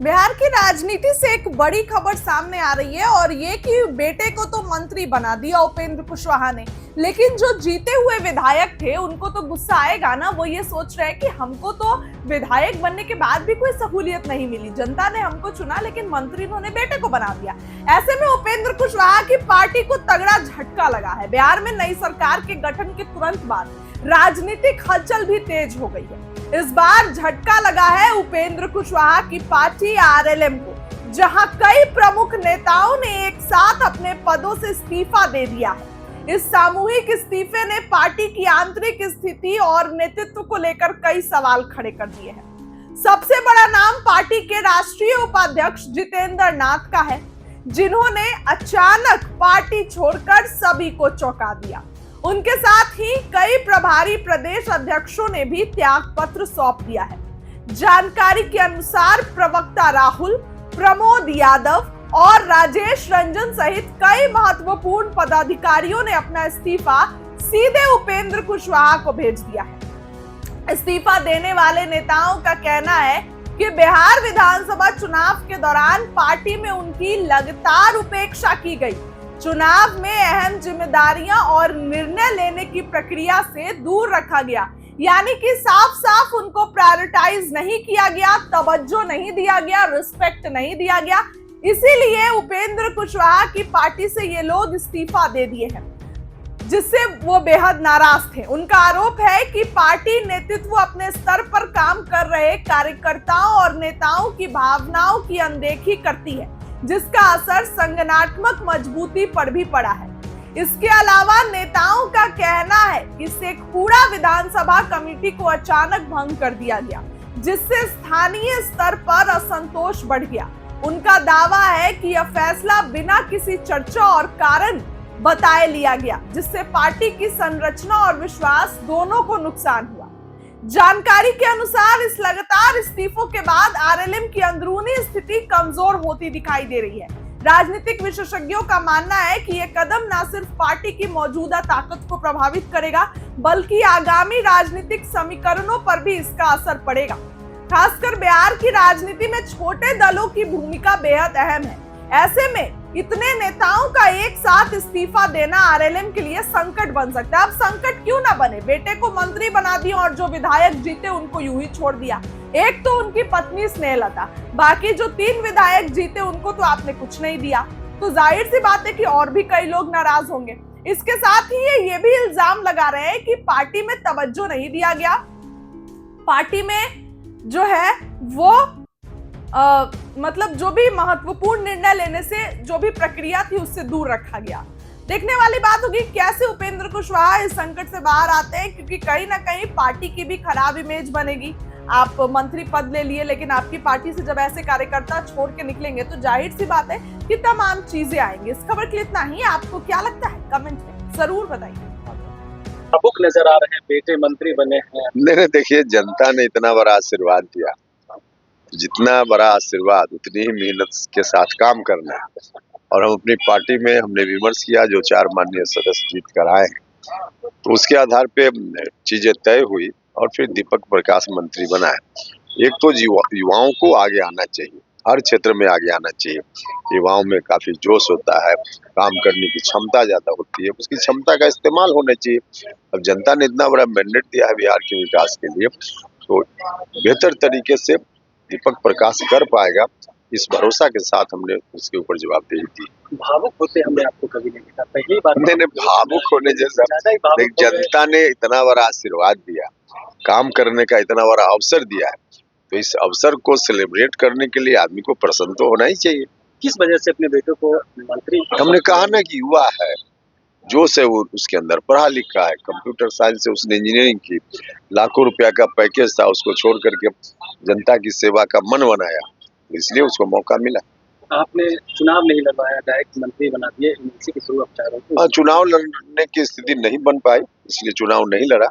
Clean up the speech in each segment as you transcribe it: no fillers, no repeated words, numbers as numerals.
बिहार की राजनीति से एक बड़ी खबर सामने आ रही है और ये कि बेटे को तो मंत्री बना दिया उपेंद्र कुशवाहा ने, लेकिन जो जीते हुए विधायक थे उनको तो गुस्सा आएगा ना। वो ये सोच रहे हैं कि हमको तो विधायक बनने के बाद भी कोई सहूलियत नहीं मिली, जनता ने हमको चुना लेकिन मंत्री उन्होंने बेटे को बना दिया। ऐसे में उपेंद्र कुशवाहा की पार्टी को तगड़ा झटका लगा है। बिहार में नई सरकार के गठन के तुरंत बाद राजनीतिक हलचल भी तेज हो गई है। इस बार झटका लगा है उपेंद्र कुशवाहा की पार्टी आरएलएम को, जहां कई प्रमुख नेताओं ने एक साथ अपने पदों से इस्तीफा दे दिया है। इस सामूहिक इस्तीफे ने पार्टी की आंतरिक स्थिति और नेतृत्व को लेकर कई सवाल खड़े कर दिए हैं। सबसे बड़ा नाम पार्टी के राष्ट्रीय उपाध्यक्ष जितेंद्र नाथ का है, जिन्होंने अचानक पार्टी छोड़कर सभी को चौंका दिया। उनके साथ ही कई प्रभारी प्रदेश अध्यक्षों ने भी त्याग पत्र सौंप दिया है। जानकारी के अनुसार प्रवक्ता राहुल, प्रमोद यादव और राजेश रंजन सहित कई महत्वपूर्ण पदाधिकारियों ने अपना इस्तीफा सीधे उपेंद्र कुशवाहा को भेज दिया है। इस्तीफा देने वाले नेताओं का कहना है कि बिहार विधानसभा चुनाव के दौरान पार्टी में उनकी लगातार उपेक्षा की गई, चुनाव में अहम जिम्मेदारियां और निर्णय लेने की प्रक्रिया से दूर रखा गया, यानी कि साफ साफ उनको प्रायोरिटाइज नहीं किया गया, तवज्जो नहीं दिया गया, रिस्पेक्ट नहीं दिया गया। इसीलिए उपेंद्र कुशवाहा की पार्टी से ये लोग इस्तीफा दे दिए हैं, जिससे वो बेहद नाराज थे। उनका आरोप है कि पार्टी नेतृत्व अपने स्तर पर काम कर रहे कार्यकर्ताओं और नेताओं की भावनाओं की अनदेखी करती है, जिसका असर संगठनात्मक मजबूती पर भी पड़ा है। इसके अलावा नेताओं का कहना है कि शेखपुरा विधानसभा कमेटी को अचानक भंग कर दिया गया, जिससे स्थानीय स्तर पर असंतोष बढ़ गया। उनका दावा है कि यह फैसला बिना किसी चर्चा और कारण बताए लिया गया, जिससे पार्टी की संरचना और विश्वास दोनों को नुकसान हुआ। जानकारी के अनुसार इस लगातार इस्तीफों के बाद आरएलएम की अंदरूनी स्थिति कमजोर होती दिखाई दे रही है। राजनीतिक विशेषज्ञों का मानना है कि यह कदम न सिर्फ पार्टी की मौजूदा ताकत को प्रभावित करेगा, बल्कि आगामी राजनीतिक समीकरणों पर भी इसका असर पड़ेगा। खासकर बिहार की राजनीति में छोटे दलों की भूमिका बेहद अहम है। ऐसे में इतने नेताओं का एक साथ इस्तीफा देना आरएलएम के लिए संकट बन सकता है। अब संकट क्यों ना बने, बेटे को मंत्री बना दिया और जो विधायक जीते उनको यूं ही छोड़ दिया। एक तो उनकी पत्नी स्नेहलता, बाकी जो 3 विधायक जीते उनको तो आपने कुछ नहीं दिया, तो जाहिर सी बात है कि और भी कई लोग नाराज होंगे। इसके साथ ही ये भी इल्जाम लगा रहे हैं कि पार्टी में तवज्जो नहीं दिया गया, पार्टी में जो है वो मतलब जो भी महत्वपूर्ण निर्णय लेने से जो भी प्रक्रिया थी उससे दूर रखा गया। देखने वाली बात होगी कैसे उपेंद्र कुशवाहा इस संकट से बाहर आते हैं, क्योंकि कहीं ना कहीं पार्टी की भी खराब इमेज बनेगी। आप मंत्री पद ले लिए, लेकिन आपकी पार्टी से जब ऐसे कार्यकर्ता छोड़ के निकलेंगे तो जाहिर सी बात है कि तमाम चीजें आएंगी। इस खबर के लिए इतना ही। आपको क्या लगता है कमेंट में जरूर बताइए। भावुक नजर आ रहे हैं, बेटे मंत्री बने हैं। नहीं, देखिए, जनता ने इतना बड़ा आशीर्वाद दिया, जितना बड़ा आशीर्वाद उतनी ही मेहनत के साथ काम करना है। और हम अपनी पार्टी में हमने विमर्श किया, जो 4 माननीय सदस्य जीत कर आए हैं, तो उसके आधार पे चीजें तय हुई और फिर दीपक प्रकाश मंत्री बना है। एक तो युवाओं को आगे आना चाहिए, हर क्षेत्र में आगे आना चाहिए। युवाओं में काफी जोश होता है, काम करने की क्षमता ज्यादा होती है, उसकी क्षमता का इस्तेमाल होना चाहिए। अब जनता ने इतना बड़ा मैंडेट दिया है बिहार के विकास के लिए, तो बेहतर तरीके से दीपक प्रकाश कर पाएगा, इस भरोसा के साथ हमने उसके ऊपर जवाबदेही दी। भावुक होते हमने आपको कभी नहीं देखा, पहली बार। मैंने भावुक होने जैसा, जनता ने इतना बड़ा आशीर्वाद दिया, काम करने का इतना बड़ा अवसर दिया है, तो इस अवसर को सेलिब्रेट करने के लिए आदमी को प्रसन्न तो होना ही चाहिए। किस वजह से अपने बेटे को मंत्री? हमने कहा ना कि युवा है, जोश है, वो उसके अंदर पढ़ा लिखा है, कंप्यूटर साइंस से उसने इंजीनियरिंग की, लाखों रुपया का पैकेज था, उसको छोड़ करके जनता की सेवा का मन बनाया, इसलिए उसको मौका मिला। आपने चुनाव नहीं लड़वाया, डायरेक्ट मंत्री बना दिए, इसी के थ्रू आप चुनाव लड़ने की स्थिति नहीं बन पाई, इसलिए चुनाव नहीं लड़ा।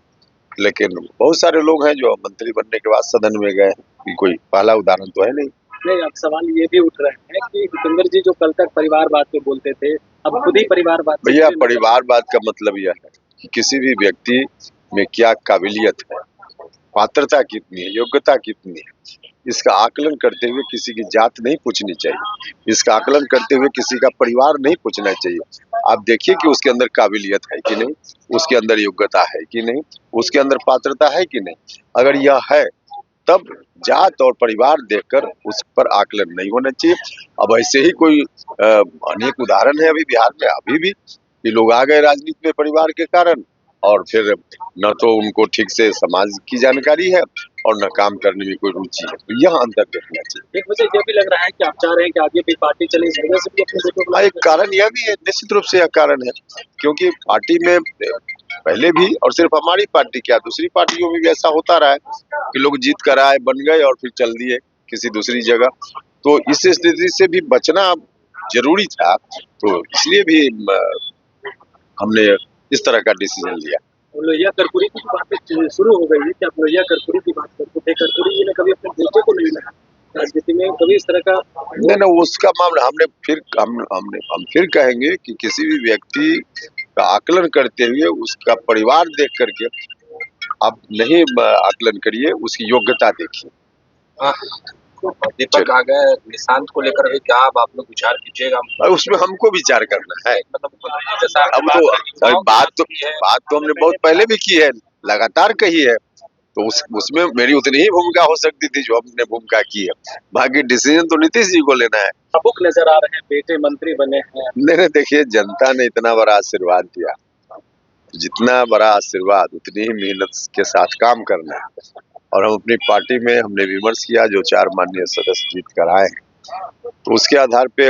लेकिन बहुत सारे लोग हैं जो मंत्री बनने के बाद सदन में गए, कोई पहला उदाहरण तो है नहीं। अब सवाल ये भी उठ रहे हैं कि भूपेंद्र जी जो कल तक परिवारवाद पे बोलते थे, अब खुद ही परिवारवाद। भैया, परिवारवाद का मतलब यह है कि किसी भी व्यक्ति में क्या काबिलियत है, पात्रता कितनी है, योग्यता कितनी है, इसका आकलन करते हुए किसी की जात नहीं पूछनी चाहिए, इसका आकलन करते हुए किसी का परिवार नहीं पूछना चाहिए। आप देखिए कि उसके अंदर काबिलियत है कि नहीं, उसके अंदर योग्यता है कि नहीं, उसके अंदर पात्रता है कि नहीं। अगर यह है तब जात और परिवार देखकर उस पर आकलन नहीं होना चाहिए। अब ऐसे ही कोई अनेक उदाहरण है अभी बिहार में, अभी भी कि लोग आ गए राजनीति में परिवार के कारण, और फिर न तो उनको ठीक से समाज की जानकारी है और न काम करने में कोई रुचि है। तो यह अंतर देखना चाहिए। एक वजह ये भी लग रहा है कि आप चाह रहे हैं कि आगे भी पार्टी चले, इस वजह से भी अपने बेटों को एक कारण यह भी है, निश्चित रूप से यह कारण है, क्योंकि पार्टी में पहले भी, और सिर्फ हमारी पार्टी क्या दूसरी पार्टियों में भी ऐसा होता रहा है कि लोग जीत कर आए, बन गए और फिर चल दिए किसी दूसरी जगह। तो इस स्थिति से भी बचना जरूरी था, तो इसलिए भी हमने इस तरह का डिसीजन लिया। लोहिया कर्पूरी की बातें शुरू हो गई है कि आप लोहिया कर्पूरी की बात करते थे। कर्पूरी जी ने कभी अपने बेटे को नहीं लगा राजनीति में, कभी इस तरह का नहीं, उसका मामला हम फिर कहेंगे कि किसी भी व्यक्ति का आकलन करते हुए उसका परिवार देख करके आप नहीं आकलन करिए, उसकी योग्यता देखिए। दीपक आ गए, निशांत को लेकर भी क्या आप लोग विचार कीजिएगा? उसमें हमको विचार करना है। मतलब मुख्यमंत्री जैसा अब तो बात तो हमने बहुत पहले भी की है, लगातार कही है, तो उसमें मेरी उतनी ही भूमिका हो सकती थी जो हमने भूमिका की है। बाकी डिसीजन तो नीतीश जी को लेना है। भावुक नजर आ रहे हैं, बेटे मंत्री बने हैं। नहीं, देखिए जनता ने इतना बड़ा आशीर्वाद दिया, जितना बड़ा आशीर्वाद उतनी ही मेहनत के साथ काम करना है। और हम अपनी पार्टी में हमने विमर्श किया, जो 4 माननीय सदस्य जीत कर आए हैं, तो उसके आधार पे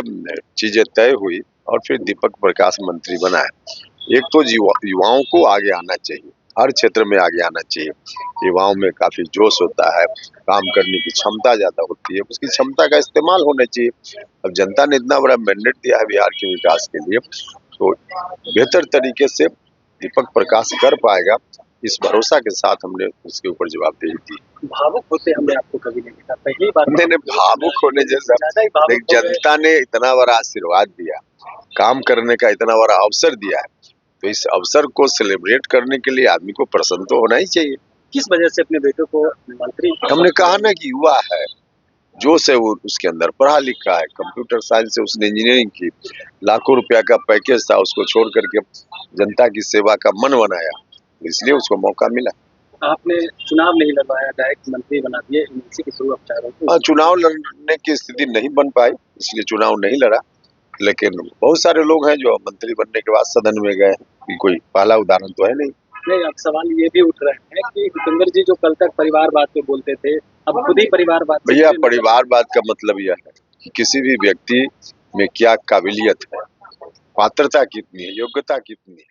चीजें तय हुई और फिर दीपक प्रकाश मंत्री बना है। एक तो युवाओं को आगे आना चाहिए, हर क्षेत्र में आगे आना चाहिए। युवाओं में काफी जोश होता है, काम करने की क्षमता ज्यादा होती है, उसकी क्षमता का इस्तेमाल होना चाहिए। अब जनता ने इतना बड़ा मैंडेट दिया है बिहार के विकास के लिए, तो बेहतर तरीके से दीपक प्रकाश कर पाएगा, इस भरोसा के साथ हमने उसके ऊपर जवाबदेही दी। भावुक होते हमने आपको कभी नहीं देखा, पहली बार। नहीं, भावुक होने जैसा, जनता ने इतना बड़ा आशीर्वाद दिया, काम करने का इतना बड़ा अवसर दिया है, तो इस अवसर को सेलिब्रेट करने के लिए आदमी को प्रसन्न तो होना ही चाहिए। किस वजह से अपने बेटों को मंत्री? हमने कहा ना कि युवा है, जोश है, वो उसके अंदर पढ़ा लिखा है, कंप्यूटर साइंस से उसने इंजीनियरिंग की, लाखों रुपया का पैकेज था, उसको छोड़ करके जनता की सेवा का मन बनाया, इसलिए उसको मौका मिला। आपने चुनाव नहीं लड़वाया, डायरेक्ट मंत्री बना दिए, इसी के थ्रू आप चाह रहे थे? चुनाव लड़ने की स्थिति नहीं बन पाई, इसलिए चुनाव नहीं लड़ा। लेकिन बहुत सारे लोग हैं जो मंत्री बनने के बाद सदन में गए, कोई पहला उदाहरण तो है नहीं। नहीं, अब सवाल ये भी उठ रहे हैं कि भूपेंद्र जी जो कल तक परिवारवाद पे बोलते थे, अब खुद ही परिवारवाद। भैया, परिवारवाद का मतलब यह है कि किसी भी व्यक्ति में क्या काबिलियत है, पात्रता कितनी है, योग्यता कितनी है,